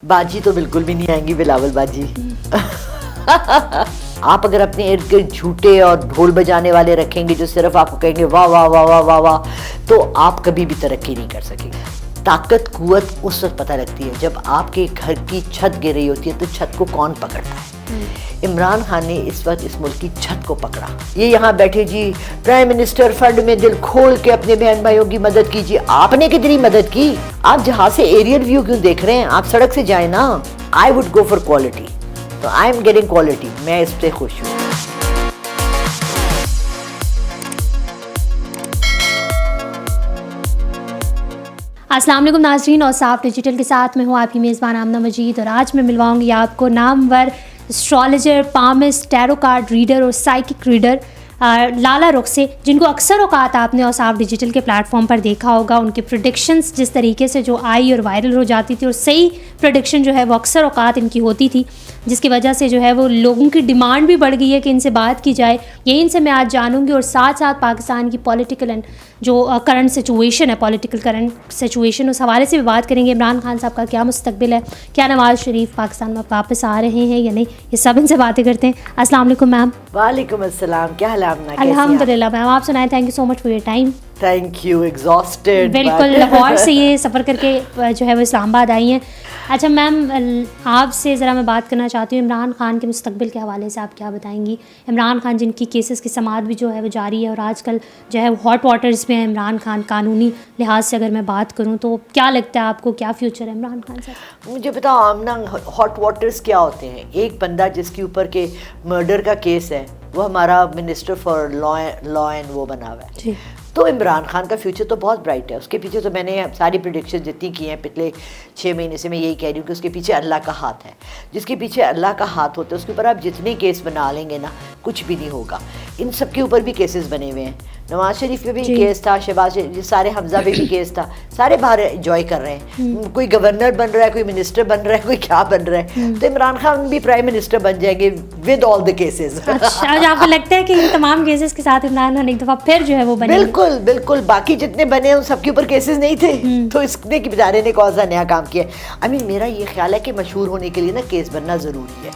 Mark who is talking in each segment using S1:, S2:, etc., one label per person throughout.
S1: बाजी तो बिल्कुल भी नहीं आएंगी बिलावल बाजी। आप अगर अपने इर्द गिर्द झूठे और ढोल बजाने वाले रखेंगे जो सिर्फ आपको कहेंगे वाह वाह वाह वाह वाह वाह, तो आप कभी भी तरक्की नहीं कर सकेंगे। ताकत कुव्वत उस वक्त पता लगती है जब आपके घर की छत गिर रही होती है, तो छत को कौन पकड़ता है। इमरान खान ने इस वक्त इस मुल्क की छत को पकड़ा। ये यहाँ बैठे जी प्राइम मिनिस्टर फंड में दिल खोल के अपने बहन भाइयों की मदद कीजिए। आपने कितनी मदद की? आप जहाज से एरियल व्यू क्यों देख रहे हैं? आप सड़क से जाए ना। I would go for quality, तो आई एम गेटिंग क्वालिटी, मैं इस पे खुश हूँ।
S2: अस्सलाम वालेकुम नाज़रीन, और साफ डिजिटल के साथ मैं हूँ आपकी मेज़बान आमना मजीद। और आज मैं मिलवाऊंगी आपको Namvar astrologer, palmist, tarot card reader और साइकिक रीडर लाला रुख से, जिनको अक्सर औकात आपने और साफ डिजिटल के प्लेटफॉर्म पर देखा होगा। उनके प्रेडिक्शंस जिस तरीके से जो आई और वायरल हो जाती थी, और सही प्रेडिक्शन जो है वो अक्सर औकात इनकी होती थी, जिसकी वजह से जो है वो लोगों की डिमांड भी बढ़ गई है कि इनसे बात की जाए। यही इनसे मैं आज जानूंगी, और साथ साथ पाकिस्तान की पॉलिटिकल एंड जो करंट सिचुएशन है, पॉलिटिकल करंट सिचुएशन, उस हवाले से भी बात करेंगे। इमरान खान साहब का क्या मुस्तकबिल है, क्या नवाज़ शरीफ पाकिस्तान में वापस आ रहे हैं या नहीं, ये सब इनसे बातें करते हैं। अस्सलाम वालेकुम मैम।
S1: वालेकुम अस्सलाम, क्या हाल है आपना?
S2: अल्हम्दुलिल्लाह मैम, आप सुनाएं। Thank you so much for your time.
S1: Thank you, exhausted.
S2: बिल्कुल, लाहौर से ये सफ़र करके जो है वो इस्लामाबाद आई हैं। अच्छा मैम, आपसे ज़रा मैं बात करना चाहती हूँ इमरान खान के मुस्तकबिल के हवाले से। आप क्या बताएंगी? इमरान खान जिनकी केसेस की समाअत भी जो है वो जारी है, और आजकल जो है वो हॉट वाटर्स में है इमरान खान। कानूनी लिहाज से अगर मैं बात करूँ तो क्या लगता है आपको, क्या फ्यूचर है इमरान खान साहब?
S1: मुझे बताओ आमना, हॉट वाटर्स क्या होते हैं? एक बंदा जिसके ऊपर के मर्डर का केस है, वो हमारा मिनिस्टर फॉर लॉ एंड वो बना हुआ है। तो इमरान खान का फ्यूचर तो बहुत ब्राइट है। उसके पीछे तो मैंने सारी प्रेडिक्शन जितनी की हैं पिछले 6 महीने से, मैं यही कह रही हूँ कि उसके पीछे अल्लाह का हाथ है। जिसके पीछे अल्लाह का हाथ होता है उसके ऊपर आप जितने केस बना लेंगे ना, कुछ भी नहीं होगा। इन सब के ऊपर भी केसेस बने हुए हैं। नवाज शरीफ पे भी केस था, शहबाज शरीफ, सारे हमजा पे भी केस था। सारे बाहर एंजॉय कर रहे हैं। कोई गवर्नर बन रहा है, कोई मिनिस्टर बन रहा है, कोई क्या बन रहा है। तो इमरान खान भी प्राइम मिनिस्टर बन जाएंगे विद ऑल द केसेस।
S2: अच्छा, आपको लगता है कि इन तमाम केसेस के साथ इमरान खान एक दफ़ा फिर जो है वो बने?
S1: बिल्कुल बिल्कुल। बाकी जितने बने उन सबके ऊपर केसेस नहीं थे, तो इसने कि बेचारे ने कौन सा नया काम किया। आई मीन मेरा ये ख्याल है कि मशहूर होने के लिए ना केस बनना ज़रूरी है।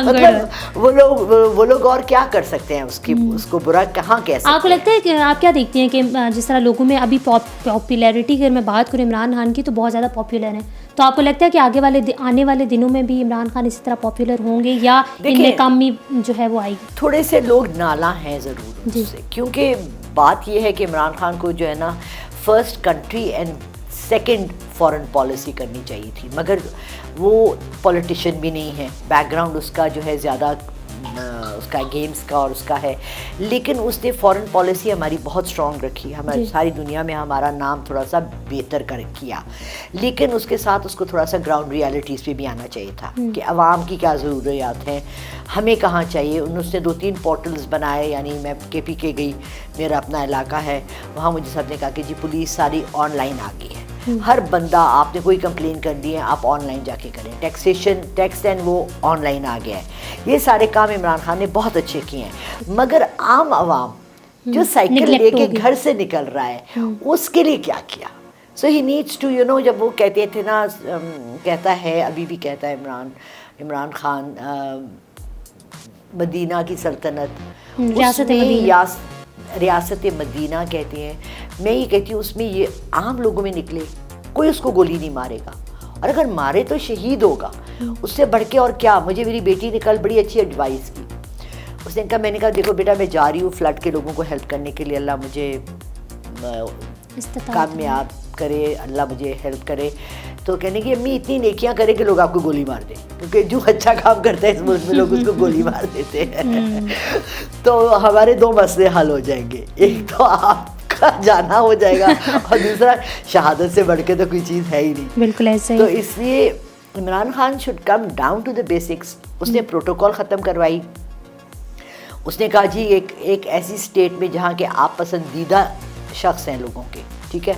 S1: मतलब वो लोग और क्या कर सकते हैं उसको बुरा कहाँ कह सकते हैं?
S2: आपको लगता है कि आप क्या देखती हैं कि जिस तरह लोगों में अभी पॉपुलैरिटी की अगर मैं बात करूँ इमरान खान की, तो बहुत ज़्यादा पॉपुलर है, तो आपको लगता है कि आने वाले दिनों में भी इमरान खान इसी तरह पॉपुलर होंगे, या इनमें कमी जो है वो आएगी?
S1: थोड़े से लोग नाला हैं ज़रूर उससे, क्योंकि बात यह है कि इमरान खान को जो है ना first country and second foreign policy करनी चाहिए थी, मगर वो पॉलिटिशियन भी नहीं है। बैकग्राउंड उसका जो है ज़्यादा उसका गेम्स का और उसका है, लेकिन उसने फॉरेन पॉलिसी हमारी बहुत स्ट्रॉन्ग रखी। हमारी सारी दुनिया में हमारा नाम थोड़ा सा बेहतर कर किया, लेकिन उसके साथ उसको थोड़ा सा ग्राउंड रियलिटीज़ पे भी आना चाहिए था कि आवाम की क्या ज़रूरियात हैं, हमें कहाँ चाहिए। उसने 2-3 पोर्टल्स बनाए, यानी मैं KPK गई, मेरा अपना इलाका है, वहाँ मुझे सबने कहा कि जी पुलिस सारी ऑनलाइन आ गई है। हर बंदा, आपने कोई कंप्लेन कर दी है, आप ऑनलाइन जाके करें। टैक्स एंड वो ऑनलाइन आ गया है। ये सारे काम इमरान खान ने बहुत अच्छे किए हैं, मगर आम आवाम जो साइकिल लेके घर से निकल रहा है, उसके लिए क्या किया? सो ही नीड्स टू जब वो कहते थे ना, कहता है, अभी भी कहता है इमरान खान, मदीना की सल्तनत, रियासत मदीना कहते हैं। मैं ये कहती हूँ उसमें ये आम लोगों में निकले, कोई उसको गोली नहीं मारेगा, और अगर मारे तो शहीद होगा। उससे बढ़ के और क्या? मुझे मेरी बेटी ने कल बड़ी अच्छी एडवाइस की। उसने कहा, मैंने कहा देखो बेटा, मैं जा रही हूँ फ्लड के लोगों को हेल्प करने के लिए, अल्लाह मुझे कामयाब करे, अल्लाह मुझे हेल्प करे। तो कहने की अम्मी इतनी नेकियां करे कि लोग आपको गोली मार दें, क्योंकि जो अच्छा काम करता है इस मुल्क में लोग उसको गोली मार देते हैं। तो हमारे 2 मसले हल हो जाएंगे, एक तो आपका जाना हो जाएगा, और दूसरा शहादत से बढ़ के तो कोई चीज़ है ही नहीं।
S2: बिल्कुल ऐसे ही।
S1: तो इसलिए Imran Khan should come down to the basics. उसने प्रोटोकॉल ख़त्म करवाई। उसने कहा जी एक ऐसी स्टेट में जहाँ के आप पसंदीदा शख्स हैं लोगों के, ठीक है,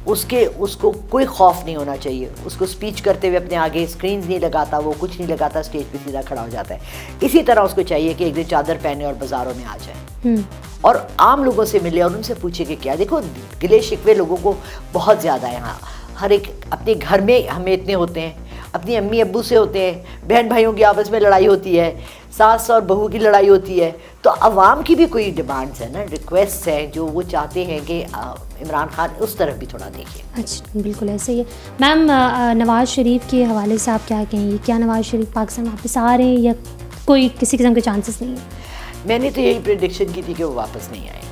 S1: उसको कोई खौफ नहीं होना चाहिए। उसको स्पीच करते हुए अपने आगे स्क्रीन्स नहीं लगाता, वो कुछ नहीं लगाता, स्टेज पे सीधा खड़ा हो जाता है। इसी तरह उसको चाहिए कि एक दिन चादर पहने और बाज़ारों में आ जाए और आम लोगों से मिले और उनसे पूछे कि क्या। देखो, गिले शिकवे लोगों को बहुत ज़्यादा है यहाँ। हर एक अपने घर में हमें इतने होते हैं, अपनी अम्मी अब्बू से होते हैं, बहन भाइयों की आपस में लड़ाई होती है, सास और बहू की लड़ाई होती है, तो अवाम की भी कोई डिमांड्स हैं ना, रिक्वेस्ट हैं जो वो चाहते हैं कि इमरान खान उस तरफ भी थोड़ा देखें।
S2: अच्छा, बिल्कुल ऐसे ही है। मैम, नवाज़ शरीफ के हवाले से आप क्या कहेंगे? क्या नवाज़ शरीफ पाकिस्तान वापस आ रहे हैं या कोई किसी किस्म के चांसेस नहीं है?
S1: मैंने तो यही प्रेडिक्शन की थी कि वो वापस नहीं आएंगे।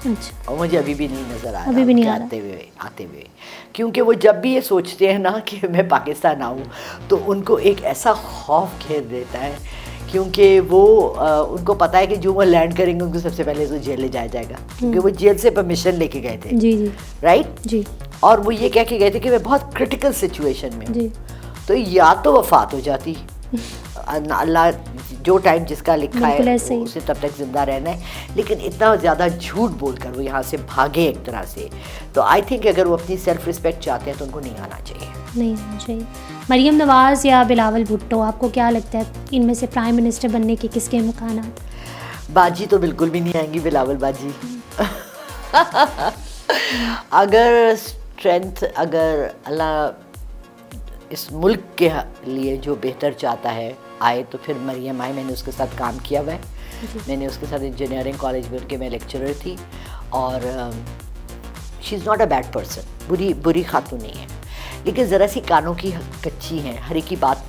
S2: अच्छा,
S1: और मुझे अभी भी नहीं नज़र आ रहा
S2: अभी भी नहीं आ
S1: आते हुए, क्योंकि वो जब भी ये सोचते हैं ना कि मैं पाकिस्तान आऊँ तो उनको एक ऐसा खौफ घेर देता है, क्योंकि वो उनको पता है कि जो वो लैंड करेंगे उनको सबसे पहले तो जेल ले जाया जाएगा, क्योंकि वो जेल से परमिशन लेके गए थे।
S2: जी जी,
S1: राइट
S2: जी
S1: और वो ये कह के गए थे कि मैं बहुत क्रिटिकल सिचुएशन में हूँ।
S2: जी,
S1: तो या तो वफात हो जाती, अल्लाह जो टाइम जिसका लिखा
S2: बिल्कुल
S1: है
S2: ऐसे ही।
S1: उसे तब तक जिंदा रहना है, लेकिन इतना ज़्यादा झूठ बोलकर वो यहाँ से भागे एक तरह से। तो आई थिंक अगर वो अपनी सेल्फ रिस्पेक्ट चाहते हैं तो उनको नहीं आना चाहिए।
S2: नहीं होना चाहिए। मरियम नवाज़ या बिलावल भुट्टो, आपको क्या लगता है इनमें से प्राइम मिनिस्टर बनने के किसके इम्कानात?
S1: बाजी तो बिल्कुल भी नहीं आएंगी, बिलावल बाजी। अगर स्ट्रेंथ, अगर अल्लाह इस मुल्क के लिए जो बेहतर चाहता है आए तो फिर मरियम आए। मैंने उसके साथ काम किया हुआ है, मैंने उसके साथ इंजीनियरिंग कॉलेज में उनके मैं लेक्चरर थी, और she is not a bad person, बुरी खातून नहीं है, लेकिन ज़रा सी कानों की कच्ची हैं, हर एक की बात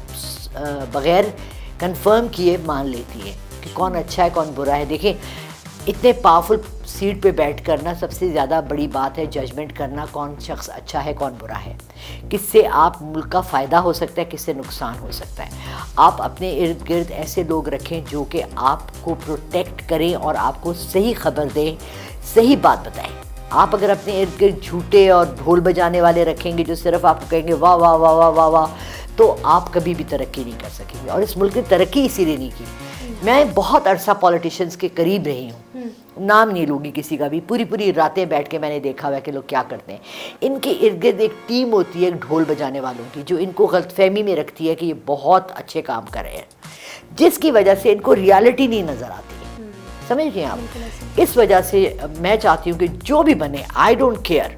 S1: बग़ैर कंफर्म किए मान लेती है कि कौन अच्छा है कौन बुरा है। देखिए इतने पावरफुल सीट पे बैठ कर ना सबसे ज़्यादा बड़ी बात है जजमेंट करना, कौन शख्स अच्छा है कौन बुरा है, किससे आप मुल्क का फ़ायदा हो सकता है, किससे नुकसान हो सकता है। आप अपने इर्द गिर्द ऐसे लोग रखें जो कि आपको प्रोटेक्ट करें और आपको सही खबर दें, सही बात बताएं। आप अगर अपने इर्द गिर्द झूठे और ढोल बजाने वाले रखेंगे जो सिर्फ आपको कहेंगे वाह वाह वाह वाह वाह वाह, तो आप कभी भी तरक्की नहीं कर सकेंगे। और इस मुल्क की तरक्की इसीलिए नहीं की। मैं बहुत अरसा पॉलिटिशियंस के करीब रही हूँ, नाम नहीं लूँगी किसी का भी, पूरी रातें बैठ के मैंने देखा हुआ है कि लोग क्या करते हैं। इनके इर्द गिर्द एक टीम होती है ढोल बजाने वालों की, जो इनको गलतफहमी में रखती है कि ये बहुत अच्छे काम कर रहे हैं, जिसकी वजह से इनको रियलिटी नहीं नज़र आती है। समझ रहे हैं आप? इस वजह से मैं चाहती हूँ कि जो भी बने, आई डोंट केयर,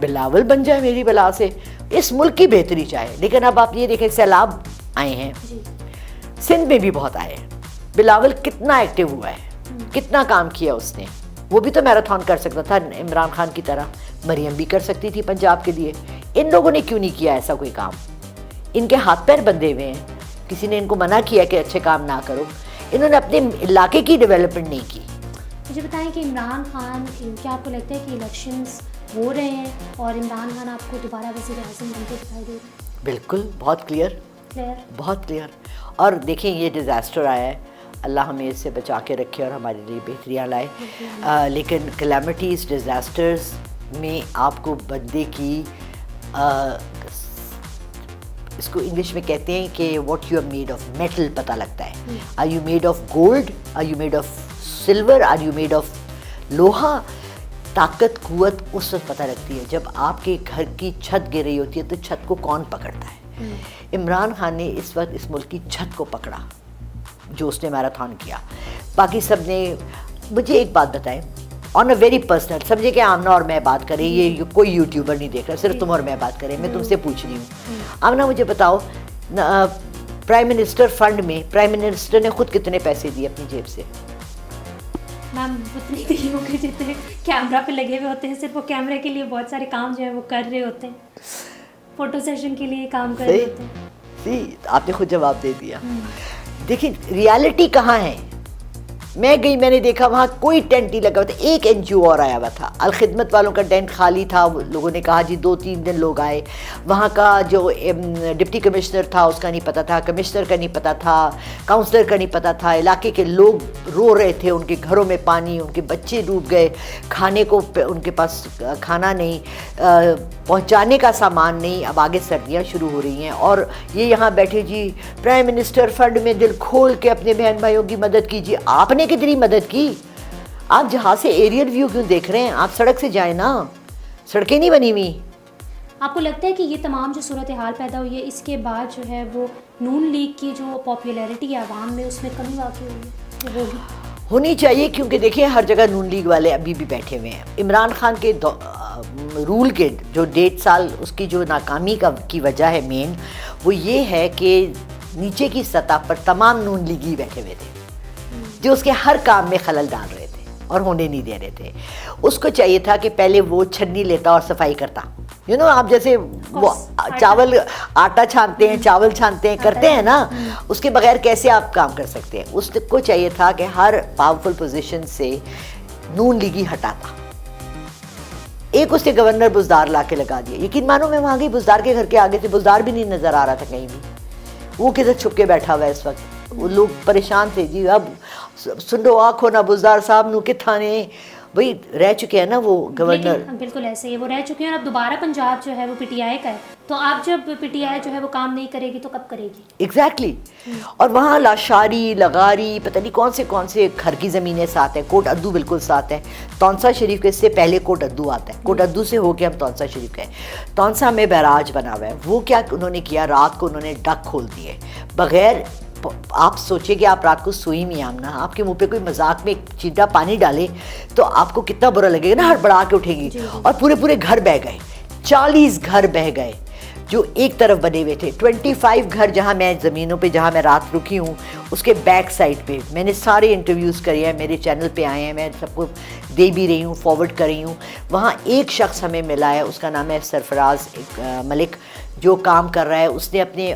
S1: बिलावल बन जाए मेरी बला से, इस मुल्क की बेहतरी चाहे। लेकिन अब आप ये देखें सैलाब आए हैं, सिंध में भी बहुत आए हैं, बिलावल कितना एक्टिव हुआ है, कितना काम किया उसने। वो भी तो मैराथन कर सकता था इमरान खान की तरह, मरियम भी कर सकती थी पंजाब के लिए। इन लोगों ने क्यों नहीं किया ऐसा कोई काम? इनके हाथ पैर बंधे हुए हैं, किसी ने इनको मना किया कि अच्छे काम ना करो। इन्होंने अपने इलाके की डेवलपमेंट नहीं की।
S2: मुझे बताएं कि इमरान खान, क्या आपको लगता है कि इलेक्शंस हो रहे हैं और इमरान खान आपको दोबारा वज़ीर आज़म बनते दिखाई दे रहे हैं?
S1: बिल्कुल, बहुत क्लियर, बहुत क्लियर। और देखें ये डिज़ास्टर आया है, अल्लाह हमें इससे बचा के रखे और हमारे लिए बेहतरियाँ लाए। लेकिन कैलेमिटीज़, डिज़ास्टर्स में आपको बंदे की इसको इंग्लिश में कहते हैं कि what you are made of metal पता लगता है। Are you made of gold, are you made of silver, are you made of लोहा। ताकत कुव्वत उस वक्त पता लगती है जब आपके घर की छत गिर रही होती है, तो छत को कौन पकड़ता है। इमरान खान ने इस वक्त इस मुल्क की छत को पकड़ा जो उसने मैराथन किया। बाकी सब ने, मुझे एक बात बताएं ऑन अ वेरी पर्सनल, समझे कि आमना और मैं बात करें, ये कोई यूट्यूबर नहीं देख रहा, सिर्फ तुम और मैं बात करें। मैं तुमसे पूछ रही हूँ, आमना मुझे बताओ, प्राइम मिनिस्टर फंड में प्राइम मिनिस्टर ने खुद कितने पैसे दिए अपनी जेब से?
S2: मैम उतनी नहीं होंगे जितने कैमरा पे लगे हुए होते हैं। सिर्फ वो कैमरे के लिए बहुत सारे काम जो है वो कर रहे होते हैं, फोटो सेशन के लिए काम कर रहे होते हैं।
S1: सही, आपने खुद जवाब दे दिया। देखिए रियलिटी कहाँ है। मैं गई, मैंने देखा वहाँ कोई टेंट नहीं लगा हुआ था, एक एनजीओ और आया हुआ था। अल खिदमत वालों का टेंट खाली था। लोगों ने कहा जी 2-3 दिन लोग आए। वहाँ का जो डिप्टी कमिश्नर था उसका नहीं पता था, कमिश्नर का नहीं पता था, काउंसलर का नहीं पता था। इलाके के लोग रो रहे थे, उनके घरों में पानी, उनके बच्चे डूब गए, खाने को उनके पास खाना नहीं, पहुँचाने का सामान नहीं। अब आगे सर्दियाँ शुरू हो रही हैं और ये यहाँ बैठे जी प्राइम मिनिस्टर फंड में दिल खोल के अपने बहन भाइयों की मदद कीजिए। आपने कितनी मदद की? आप जहाज से एरियल व्यू क्यों देख रहे हैं? आप सड़क से जाए ना, सड़कें नहीं बनी हुई।
S2: आपको लगता है कि ये तमाम जो सूरत हाल पैदा हुई है, इसके बाद जो है वो नून लीग की जो पॉपुलैरिटी है आवाम में, उसमें कमी वाक़ई हुई है?
S1: होनी चाहिए, क्योंकि देखिए हर जगह नून लीग वाले अभी भी बैठे हुए हैं। इमरान खान के रूल के जो 1.5 साल उसकी जो नाकामी की वजह है मेन, वो ये है कि नीचे की सतह पर तमाम नून लीगी बैठे हुए थे जो उसके हर काम में खलल डाल रहे थे और होने नहीं दे रहे थे। उसको चाहिए था कि पहले वो छन्नी लेता और सफाई करता। आप जैसे वो चावल आटा छानते हैं, चावल छानते हैं, करते हैं ना, उसके बगैर कैसे आप काम कर सकते हैं। उसको चाहिए था कि हर पावरफुल पोजीशन से नून लीगी हटाता। एक उसके गवर्नर बुजदार ला के लगा दिया। यकीन मानो मैं वहाँ गई, बुजदार के घर के आगे से बुजदार भी नहीं नजर आ रहा था कहीं भी। वो किधर छुप के बैठा हुआ है इस वक्त। वो लोग परेशान थे जी, अब सुन लो आँखों ना बुजदार साहब नु कित्था ने भाई रह चुके हैं ना वो गवर्नर।
S2: बिल्कुल ऐसे ही वो रह चुके हैं। और अब दोबारा पंजाब जो है वो पीटीआई का है, तो आप जब पीटीआई जो है वो काम नहीं करेगी तो कब करेगी?
S1: एग्जैक्टली और वहाँ लाशारी, लगारी, पता नहीं कौन से घर की ज़मीनें साथ हैं। कोट अद्दू बिल्कुल साथ है। तौंसा शरीफ के इससे पहले कोट अद्दू आता है। कोट अद्दू से होके हम तौंसा शरीफ गए। तौंसा में बैराज बना हुआ है। वो क्या उन्होंने किया, रात को उन्होंने डक खोल दिए बगैर। आप सोचिए कि आप रात को सोई नहीं, आमना आपके मुंह पे कोई मजाक में एक चींटा पानी डाले तो आपको कितना बुरा लगेगा ना, हड़बड़ा के उठेगी। और पूरे घर बह गए, 40 घर बह गए जो एक तरफ बने हुए थे। 25 घर जहां मैं ज़मीनों पे जहां मैं रात रुकी हूँ उसके बैक साइड पे मैंने सारे इंटरव्यूज़ करे हैं, मेरे चैनल पे आए हैं, मैं सबको दे भी रही हूँ, फॉरवर्ड कर रही हूँ। वहाँ एक शख्स हमें मिला है, उसका नाम है सरफराज मलिक, जो काम कर रहा है। उसने अपने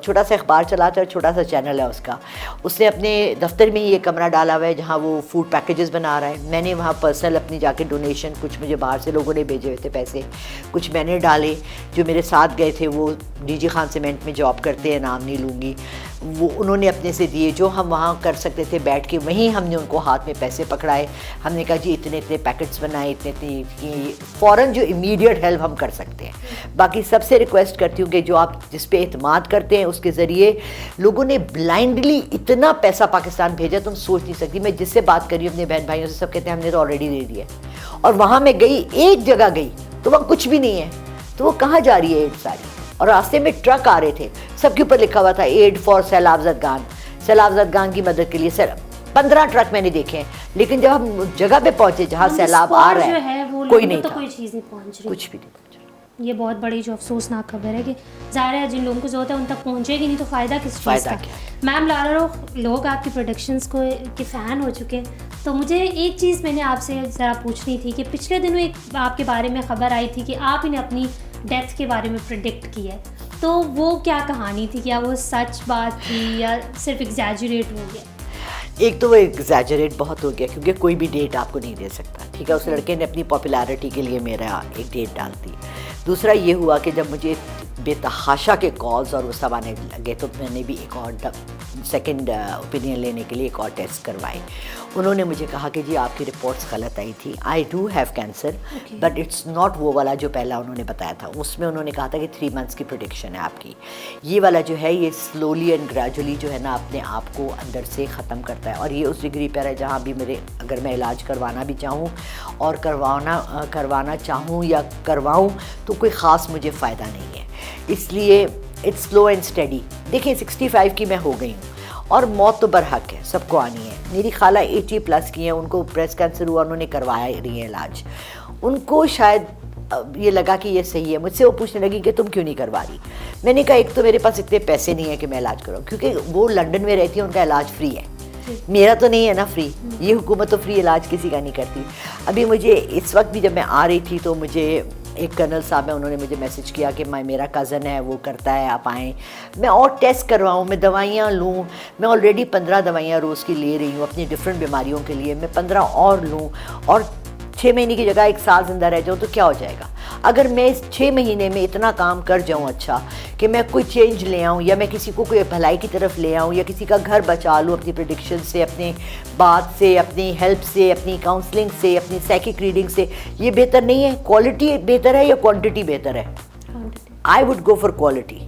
S1: छोटा सा अखबार चलाता है, छोटा सा चैनल है उसका। उसने अपने दफ्तर में ही एक कमरा डाला हुआ है जहाँ वो फूड पैकेजेस बना रहा है। मैंने वहाँ पर्सनल अपनी जाके डोनेशन, कुछ मुझे बाहर से लोगों ने भेजे हुए थे पैसे, कुछ मैंने डाले। जो मेरे साथ गए थे वो डीजी खान सीमेंट में जॉब करते हैं, नाम नहीं लूँगी, वो उन्होंने अपने से दिए। जो हम वहाँ कर सकते थे बैठ के, वहीं हमने उनको हाथ में पैसे पकड़ाए। हमने कहा जी इतने पैकेट्स बनाए, इतने फ़ौरन जो इमीडिएट हेल्प हम कर सकते हैं। बाकी सबसे रिक्वेस्ट करती हूँ कि जो आप जिस पे एतमाद करते हैं उसके ज़रिए लोगों ने ब्लाइंडली इतना पैसा पाकिस्तान भेजा, तुम सोच नहीं सकती। मैं जिससे बात करी अपने बहन भाइयों से, सब कहते हैं हमने तो ऑलरेडी दे दिया। और वहाँ मैं गई, एक जगह गई तो वहाँ कुछ भी नहीं है, तो वो कहाँ जा रही है एड सारी। और रास्ते में ट्रक आ रहे थे, सबके ऊपर लिखा हुआ था एड फॉर सैलाब ज़दगान, सैलाब ज़दगान की मदद के लिए। 15 ट्रक मैंने देखे हैं, लेकिन जब हम जगह पे पहुंचे जहाँ सैलाब आ रहा है कोई नहीं था,
S2: कोई चीज़ नहीं पहुंच रही,
S1: कुछ भी नहीं पहुंच रहा।
S2: ये बहुत बड़ी जो अफसोसनाक खबर है कि ज़ाहिर है जिन लोगों को ज़रूरत है उन तक पहुंचेगी नहीं तो फ़ायदा किस चीज़ का। मैम लारा रोख, लोग आपकी प्रोडक्शंस के फ़ैन हो चुके हैं, तो मुझे एक चीज़ मैंने आपसे ज़रा पूछनी थी कि पिछले दिनों एक आपके बारे में ख़बर आई थी कि आप इन्हें अपनी डेथ के बारे में प्रेडिक्ट किया है, तो वो क्या कहानी थी? क्या वो सच बात थी या सिर्फ एग्जैजरेट हो गया?
S1: एक तो वो एग्जैजरेट बहुत हो गया क्योंकि कोई भी डेट आपको नहीं दे सकता, ठीक है। उस लड़के ने अपनी पॉपुलैरिटी के लिए मेरा एक डेट डाल दी। दूसरा ये हुआ कि जब मुझे बेतहाशा के कॉल्स और वो सब आने लगे तो मैंने भी एक और सेकंड ओपिनियन लेने के लिए एक और टेस्ट करवाए। उन्होंने मुझे कहा कि जी आपकी रिपोर्ट्स गलत आई थी, I do have cancer but it's not वो वाला जो पहला उन्होंने बताया था। उसमें उन्होंने कहा था कि 3 मंथ्स की प्रेडिक्शन है आपकी। ये वाला जो है ये स्लोली एंड ग्रेजुअली जो है ना अपने आप को अंदर से ख़त्म करता है। और ये उस डिग्री पर है जहाँ भी मेरे, अगर मैं इलाज करवाना भी चाहूँ और करवाना चाहूँ या करवाऊँ तो कोई ख़ास मुझे फ़ायदा नहीं है। इसलिए इट्स स्लो एंड स्टडी। देखिए 65 की मैं हो गई हूँ और मौत तो बरहक है, सबको आनी है। मेरी खाला 80+ की हैं, उनको ब्रेस्ट कैंसर हुआ, उन्होंने करवाया रही है इलाज। उनको शायद ये लगा कि ये सही है। मुझसे वो पूछने लगी कि तुम क्यों नहीं करवा रही। मैंने कहा एक तो मेरे पास इतने पैसे नहीं है कि मैं इलाज कराऊँ, क्योंकि वो लंदन में रहती है, उनका इलाज फ्री है, मेरा तो नहीं है ना फ्री। ये हुकूमत तो फ्री इलाज किसी का नहीं करती। अभी मुझे इस वक्त भी जब मैं आ रही थी तो मुझे एक कर्नल साहब है, उन्होंने मुझे मैसेज किया कि मेरा कज़न है वो करता है, आप आएँ। मैं और टेस्ट करवाऊँ, मैं दवाइयाँ लूँ। मैं ऑलरेडी 15 दवाइयाँ रोज़ की ले रही हूँ अपनी डिफरेंट बीमारियों के लिए। मैं 15 और लूँ और 6 महीने की जगह 1 साल ज़िंदा रह जाऊँ तो क्या हो जाएगा। अगर मैं इस 6 महीने में इतना काम कर जाऊँ अच्छा कि मैं कोई चेंज ले आऊँ या मैं किसी को कोई भलाई की तरफ ले आऊँ या किसी का घर बचा लूँ अपनी प्रेडिक्शन से, अपने बात से, अपनी हेल्प से, अपनी काउंसलिंग से, अपनी साइकिक रीडिंग से, ये बेहतर नहीं है? क्वालिटी बेहतर है या क्वांटिटी बेहतर है? I would go for quality.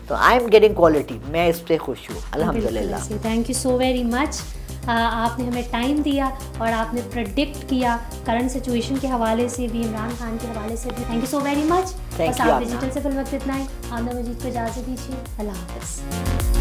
S1: तो आई एम गेटिंग क्वालिटी, मैं इस पर खुश हूँ अल्हम्दुलिल्लाह।
S2: Thank you so very much. आपने हमें टाइम दिया और आपने प्रेडिक्ट किया करंट सिचुएशन के हवाले से भी, इमरान खान के हवाले से भी। Thank you so very much. बस आप डिजिटल से फिल्म वक्त इतना ही। आमना मजीद को इजाज़त दीजिए। अल्लाह हाफ़िज़।